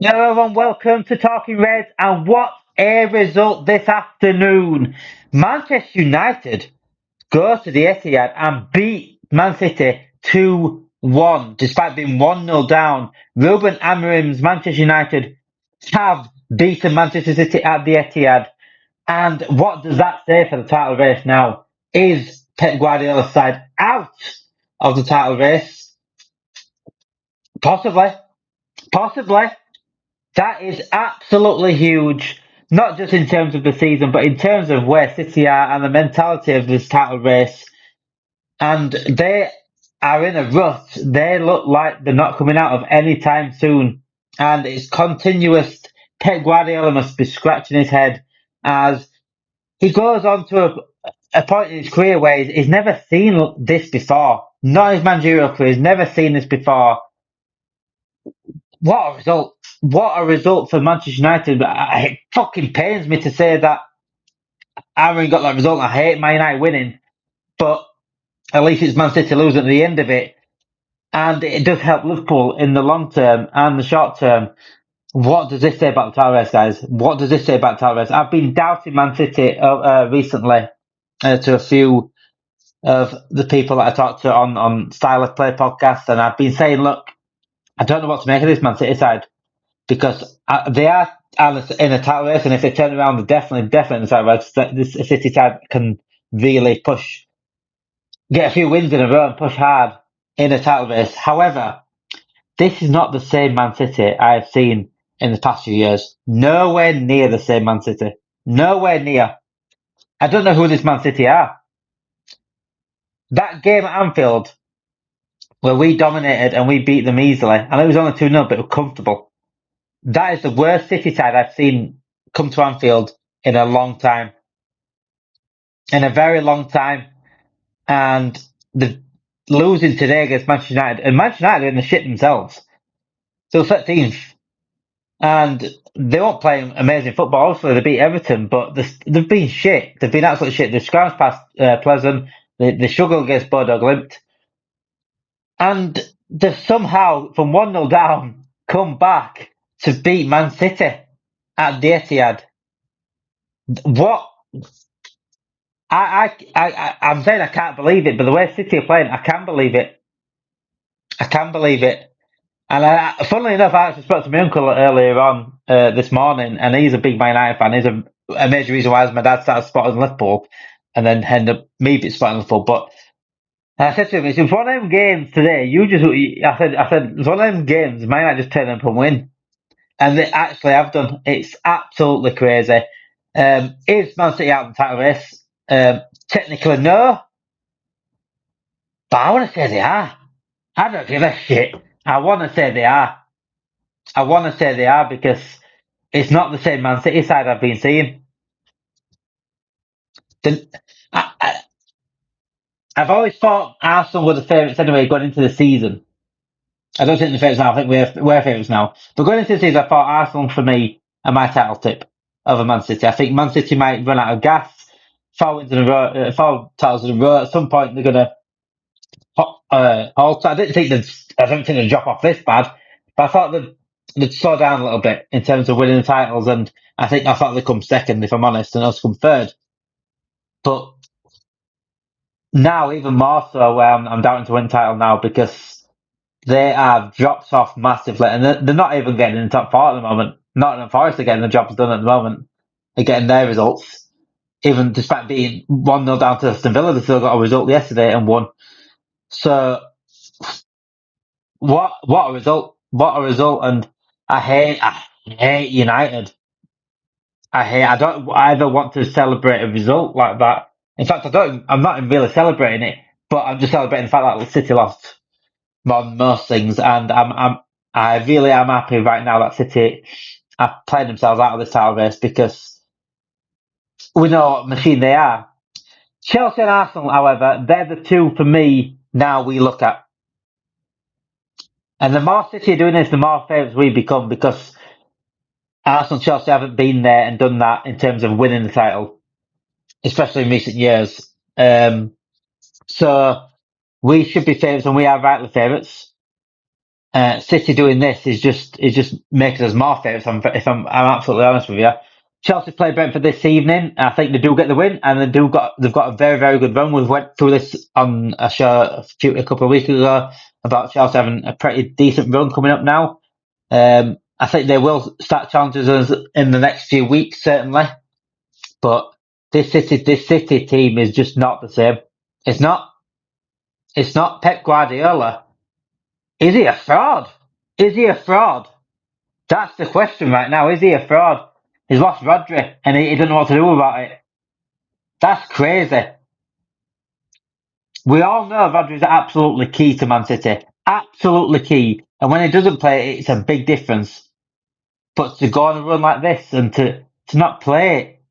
Hello everyone, welcome to Talking Reds, and what a result this afternoon. Manchester United go to the Etihad and beat Man City 2-1, despite being 1-0 down. Ruben Amorim's Manchester United have beaten Manchester City at the Etihad. And what does that say for the title race now? Is Pep Guardiola's side out of the title race? Possibly. Possibly. That is absolutely huge, not just in terms of the season, but in terms of where City are and the mentality of this title race. And they are in a rut. They look like they're not coming out of any time soon. And it's continuous. Pep Guardiola must be scratching his head as he goes on to a point in his career where he's never seen this before. Not his managerial career, he's never seen this before. What a result! What a result for Manchester United. It fucking pains me to say that Aaron got that result. I hate Man United winning, but at least it's Man City losing at the end of it. And it does help Liverpool in the long term and the short term. What does this say about the title race, guys? What does this say about the title race? I've been doubting Man City recently to a few of the people that I talked to on Style of Play podcast, and I've been saying, look, I don't know what to make of this Man City side. Because they are in a title race, and if they turn around, they're definitely in the title race. This City side can really push, get a few wins in a row, and push hard in a title race. However, this is not the same Man City I have seen in the past few years. Nowhere near the same Man City. Nowhere near. I don't know who this Man City are. That game at Anfield, where we dominated and we beat them easily, and it was only 2-0, but it was comfortable. That is the worst City side I've seen come to Anfield in a long time. In a very long time. And the losing today against Manchester United, and Manchester United are in the shit themselves. Still 13th. And they won't play amazing football. Obviously, they beat Everton, but they've been shit. They've been absolute shit. They've scrounged past Pleasant. They struggled against Bodo Glimt. And they've somehow, from 1-0 down, come back to beat Man City at the Etihad. What? I'm saying I can't believe it, but the way City are playing, I can believe it. I can believe it. And funnily enough, I actually spoke to my uncle earlier on this morning, and he's a big Man United fan. He's a major reason why my dad started spotting Liverpool, and then ended up me spotting Liverpool. But I said to him, it's one of them games today. I said, it's one of them games. Man United just turn up and win, and they actually have done. It's absolutely crazy. Is Man City out in the title race? Technically, no, but I want to say they are. I don't give a shit. I want to say they are. I want to say they are because it's not the same Man City side I've been seeing. The, I've always thought Arsenal were the favourites anyway going into the season. I don't think the favourites now. I think we're favourites now. But going into the season, I thought Arsenal for me are my title tip over Man City. I think Man City might run out of gas. 4 titles in a row. At some point, they're going to halt. I don't think they'd drop off this bad, but I thought they'd slow down a little bit in terms of winning the titles, and I thought they'd come second, if I'm honest, and us come third. But now, even more so, where I'm doubting to win the title now because they have dropped off massively, and they're not even getting in the top four at the moment. Nottingham Forest are getting the jobs done at the moment. They're getting their results. Even despite being 1-0 down to Aston Villa, they still got a result yesterday and won. So, what a result. What a result. And I hate United. I don't ever want to celebrate a result like that. In fact, I'm not even really celebrating it, but I'm just celebrating the fact that City lost more than most things. And I really am happy right now that City are playing themselves out of this title race because we know what machine they are. Chelsea and Arsenal, however, they're the two for me now we look at. And the more City are doing this, the more favourites we become because Arsenal and Chelsea haven't been there and done that in terms of winning the title, especially in recent years. So we should be favourites, and we are rightly favourites. City doing this is just making us more favourites. If I'm absolutely honest with you. Chelsea play Brentford this evening. I think they do get the win, and they've got a very, very good run. We went through this on a show a couple of weeks ago about Chelsea having a pretty decent run coming up now. I think they will start challenging us in the next few weeks, certainly. But this City team is just not the same. It's not. It's not Pep Guardiola. Is he a fraud? Is he a fraud? That's the question right now. Is he a fraud? He's lost Rodri, and he doesn't know what to do about it. That's crazy. We all know Rodri's absolutely key to Man City. Absolutely key. And when he doesn't play, it's a big difference. But to go on a run like this and to not play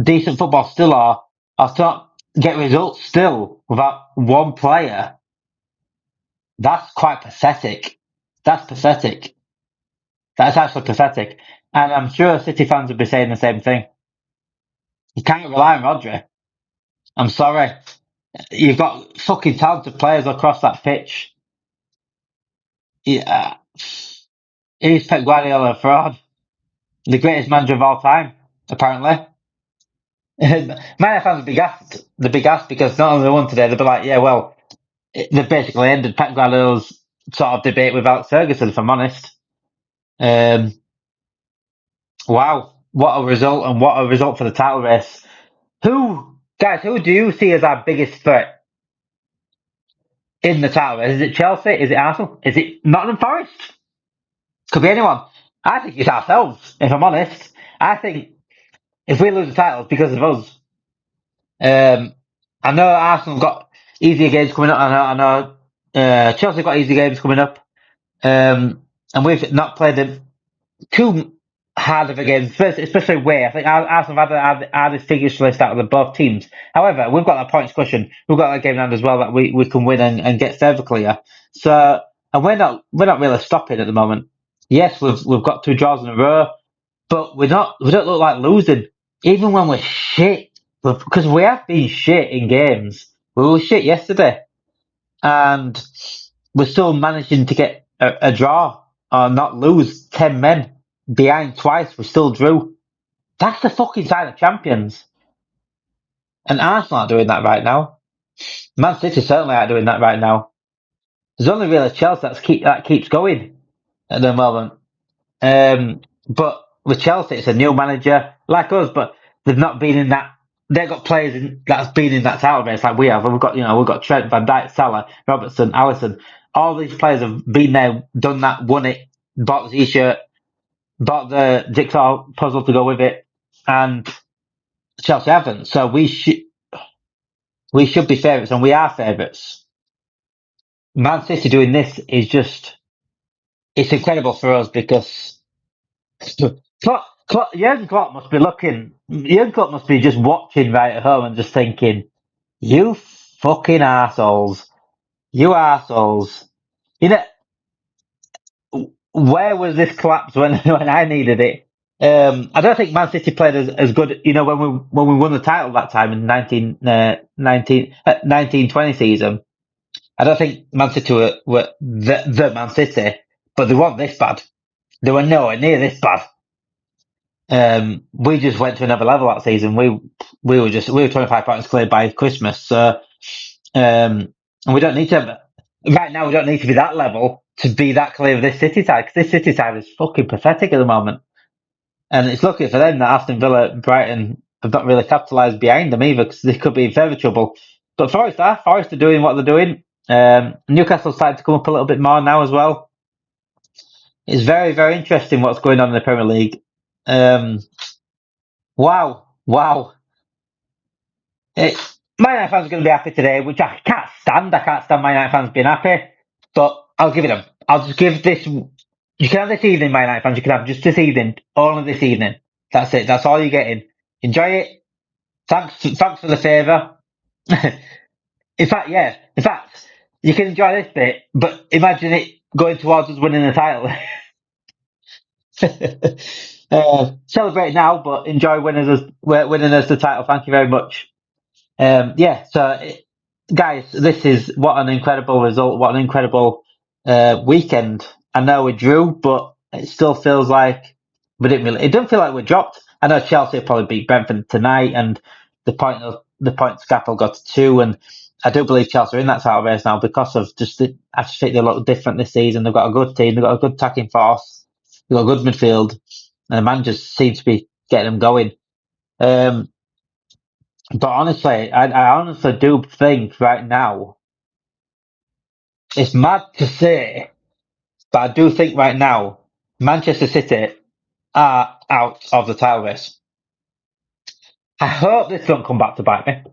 decent football still, or to not get results still without one player, that's quite pathetic. That's pathetic. That's actually pathetic. And I'm sure City fans would be saying the same thing. You can't rely on Rodri. I'm sorry. You've got fucking talented players across that pitch. Yeah. Is Pep Guardiola a fraud? The greatest manager of all time, apparently. Man fans would be gassed. They'd be gassed because not only they won today, they'd be like, yeah, well, they've basically ended Pep Guardiola's sort of debate with Alex Ferguson, if I'm honest. Wow, what a result, and what a result for the title race. Who do you see as our biggest threat in the title race? Is it Chelsea? Is it Arsenal? Is it Nottingham Forest? Could be anyone. I think it's ourselves, if I'm honest. I think if we lose the title, it's because of us. I know Arsenal got easier games coming up. I know Chelsea got easy games coming up. And we've not played them too hard of a game, especially away. I think Arsenal have had the hardest figures list out of the both teams. However, we've got that points cushion. We've got that game round as well that we can win and get further clear. So, and we're not really stopping at the moment. Yes, we've got 2 draws in a row, but we don't look like losing, even when we're shit. Because we have been shit in games. We were shit yesterday, and we're still managing to get a draw or not lose 10 men behind twice. We still drew. That's the fucking sign of champions. And Arsenal aren't doing that right now. Man City certainly aren't doing that right now. There's only really Chelsea that keeps going at the moment. But with Chelsea, it's a new manager like us, but they've not been in that. They've got players that's been in that title race like we have. We've got Trent, Van Dijk, Salah, Robertson, Alisson. All these players have been there, done that, won it, bought the t-shirt, bought the jigsaw puzzle to go with it, and Chelsea haven't. So we should be favourites, and we are favourites. Man City doing this is it's incredible for us because Jurgen Klopp must be Jurgen Klopp must be just watching right at home and just thinking, you fucking arseholes. You arseholes. You know, where was this collapse when I needed it? I don't think Man City played as good, when we won the title that time in 1920 season. I don't think Man City were the Man City, but they weren't this bad. They were nowhere near this bad. We just went to another level that season. We were 25 points clear by Christmas. So, and we don't need to, right now, we don't need to be that level to be that clear of this City side, because this City side is fucking pathetic at the moment. And it's lucky for them that Aston Villa and Brighton have not really capitalised behind them either, because they could be in further trouble. But Forest are doing what they're doing. Newcastle's starting to come up a little bit more now as well. It's very, very interesting what's going on in the Premier League. Wow. Man United fans are going to be happy today, which I can't stand. I can't stand Man United fans being happy. But I'll give it them. I'll just give this. You can have this evening, Man United fans. You can have just this evening. Only this evening. That's it. That's all you're getting. Enjoy it. Thanks for the favour. In fact, you can enjoy this bit, but imagine it going towards us winning the title. Celebrate now, but enjoy winning us the title. Thank you very much. So guys, this is what an incredible result. What an incredible weekend. I know we drew, but it still feels like we didn't really. It doesn't feel like we dropped. I know Chelsea will probably beat Brentford tonight, and the points gap will go to 2. And I do believe Chelsea are in that title race now because of I just think they look different this season. They've got a good team. They've got a good attacking force. They've got a good midfield, and the man just seems to be getting them going. But honestly, I honestly do think right now it's mad to say, but I do think right now Manchester City are out of the title race. I hope this don't come back to bite me.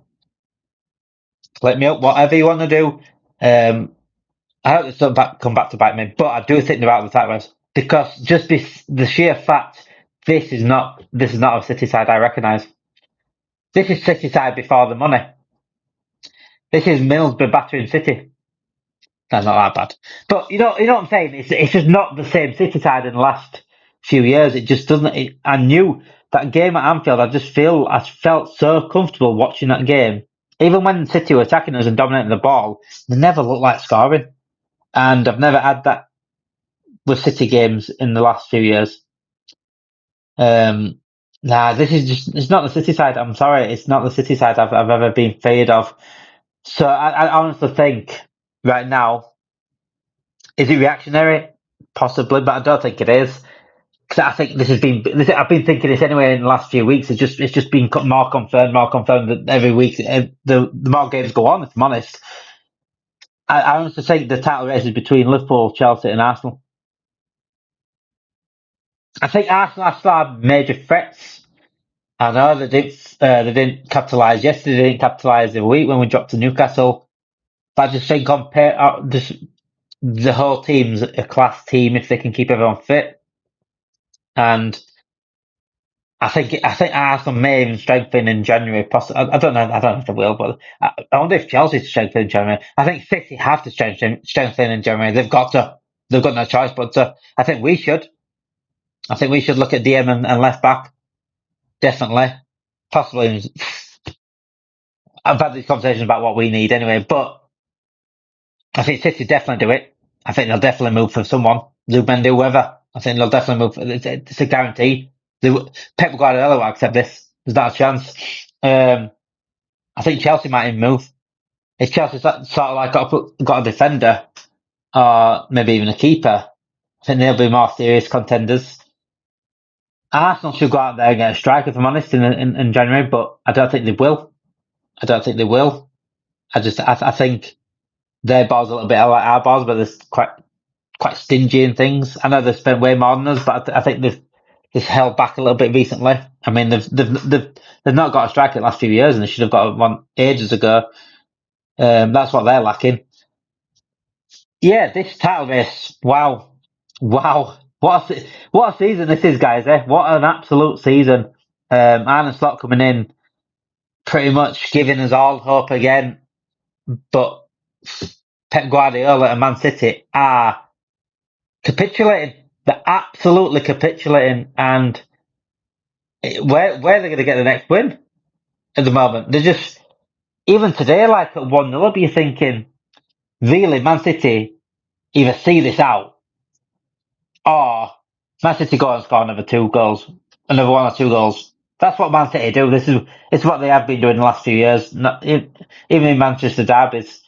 Let me up, whatever you want to do. I hope this don't come back to bite me, but I do think they're out of the title race because just the sheer fact this is not a City side I recognise. This is City side before the money. This is Middlesbrough battering City. That's not that bad, but you know what I'm saying. It's just not the same City side in the last few years. It just doesn't. I knew that game at Anfield. I felt so comfortable watching that game. Even when City were attacking us and dominating the ball, they never looked like scoring. And I've never had that with City games in the last few years. This is it's not the City side. I'm sorry, it's not the City side I've ever been feared of. So I honestly think right now, is it reactionary? Possibly, but I don't think it is. Because I think I've been thinking this anyway in the last few weeks. It's just been more confirmed that every week, the more games go on, if I'm honest. I honestly think the title race is between Liverpool, Chelsea and Arsenal. I think Arsenal still have major threats. I know they didn't capitalise yesterday, they didn't capitalise the week when we dropped to Newcastle. But I just think the whole team's a class team if they can keep everyone fit. And I think Arsenal may even strengthen in January. I don't know if they will, but I wonder if Chelsea strengthen in January. I think City have to strengthen in January. They've got no choice but to. I think we should. I think we should look at DM and left back. Definitely, possibly. I've had these conversations about what we need anyway, but I think City definitely do it. I think they'll definitely move for someone. Zubimendi, whoever. I think they'll definitely move. It's a guarantee. Pep Guardiola will accept this. There's not a chance. I think Chelsea might even move. If Chelsea sort of like got a defender or maybe even a keeper, I think they'll be more serious contenders. Arsenal should go out there and get a striker, if I'm honest, in January, but I don't think they will. I think their ball's a little bit like our balls, but they're quite stingy in things. I know they've spent way more than us, but I think they've held back a little bit recently. I mean, they've not got a striker in the last few years, and they should have got one ages ago. That's what they're lacking. Yeah, this title race. Wow. What a season this is, guys. What an absolute season. Arne Slot coming in, pretty much giving us all hope again. But Pep Guardiola and Man City are capitulating. They're absolutely capitulating. And where they're going to get the next win at the moment? They're just, even today, like at 1-0, you're thinking, really, Man City either see this out or Man City go and score another 2 goals, another 1 or 2 goals. That's what Man City do. It's what they have been doing the last few years. Even in Manchester derbies,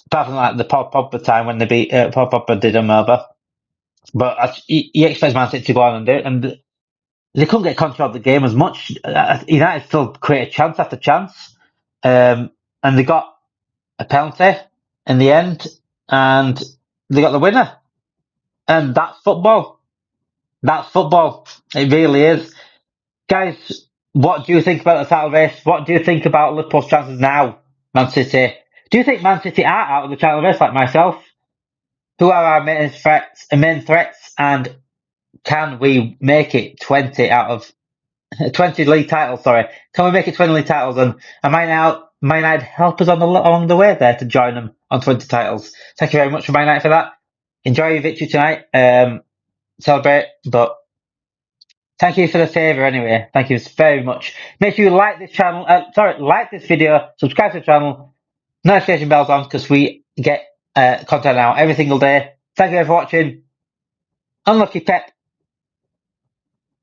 apart from like the Paul Pogba time when they beat Paul Pogba did them over. But you expect Man City to go on and do it, and they couldn't get control of the game as much. United still created chance after chance, and they got a penalty in the end, and they got the winner. And that's football. That's football. It really is. Guys, what do you think about the title race? What do you think about Liverpool's chances now, Man City? Do you think Man City are out of the title race like myself? Who are our main threats, and can we make it 20 out of 20 league titles? Sorry, can we make it 20 league titles? And might United help us along the way there to join them on 20 titles? Thank you very much for Man United for that. Enjoy your victory tonight. Celebrate, but thank you for the favour anyway. Thank you very much. Make sure you like this channel. Like this video, subscribe to the channel, notification bells on because we get content out every single day Thank you for watching. Unlucky Pep.